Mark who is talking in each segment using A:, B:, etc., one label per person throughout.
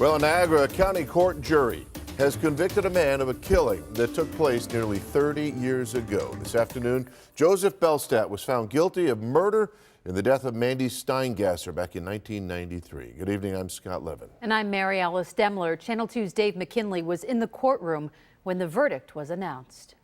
A: Well, a Niagara County Court jury has convicted a man of a killing that took place nearly 30 years ago. This afternoon, Joseph Belstadt was found guilty of murder in the death of Mandy Stiengasser back in 1993. Good evening, I'm Scott Levin.
B: And I'm Mary Alice Demler. Channel 2's Dave McKinley was in the courtroom when the verdict was announced.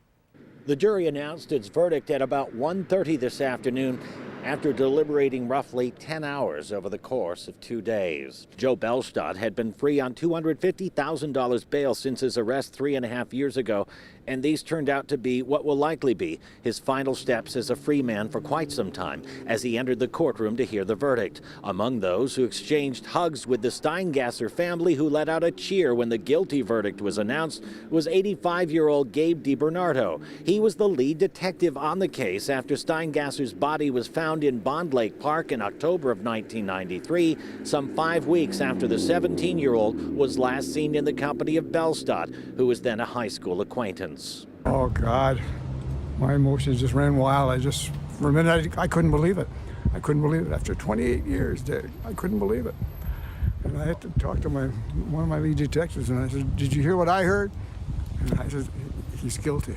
C: The jury announced its verdict at about 1:30 this afternoon after deliberating roughly 10 hours over the course of 2 days. Joe Belstadt had been free on $250,000 bail since his arrest 3.5 years ago, and these turned out to be what will likely be his final steps as a free man for quite some time as he entered the courtroom to hear the verdict. Among those who exchanged hugs with the Stiengasser family, who let out a cheer when the guilty verdict was announced, was 85-year-old Gabe DiBernardo. He was the lead detective on the case after Stiengasser's body was found in Bond Lake Park in October of 1993, some 5 weeks after the 17-year-old was last seen in the company of Belstadt, who was then a high school acquaintance.
D: Oh God, my emotions just ran wild. For a minute, I couldn't believe it. I couldn't believe it. After 28 years, Dave, I couldn't believe it. And I had to talk to one of my lead detectives, and I said, "Did you hear what I heard?" And I said, "He's guilty."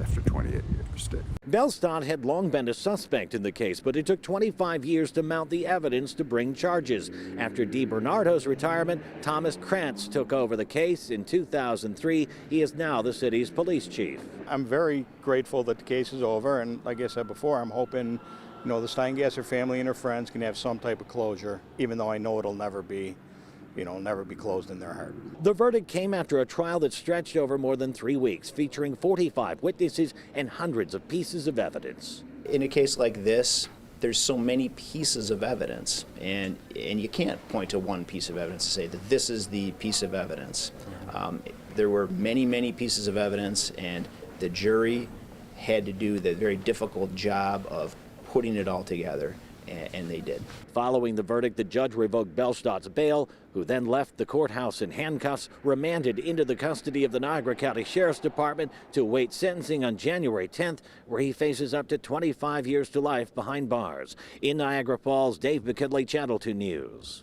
D: After 28 years, Dave.
C: Belstadt had long been a suspect in the case, but it took 25 years to mount the evidence to bring charges. After DiBernardo's retirement, Thomas Krantz took over the case. In 2003, he is now the city's police chief.
E: I'm very grateful that the case is over, and like I said before, I'm hoping, the Stiengasser family and her friends can have some type of closure, even though I know it'll never be closed in their heart.
C: The verdict came after a trial that stretched over more than 3 weeks, featuring 45 witnesses and hundreds of pieces of evidence.
F: In a case like this, there's so many pieces of evidence, and you can't point to one piece of evidence to say that this is the piece of evidence. There were many, many pieces of evidence, and the jury had to do the very difficult job of putting it all together. And they did.
C: Following the verdict, the judge revoked Belstadt's bail, who then left the courthouse in handcuffs, remanded into the custody of the Niagara County Sheriff's Department to await sentencing on January 10th, where he faces up to 25 years to life behind bars. In Niagara Falls, Dave McKinley, Channel 2 News.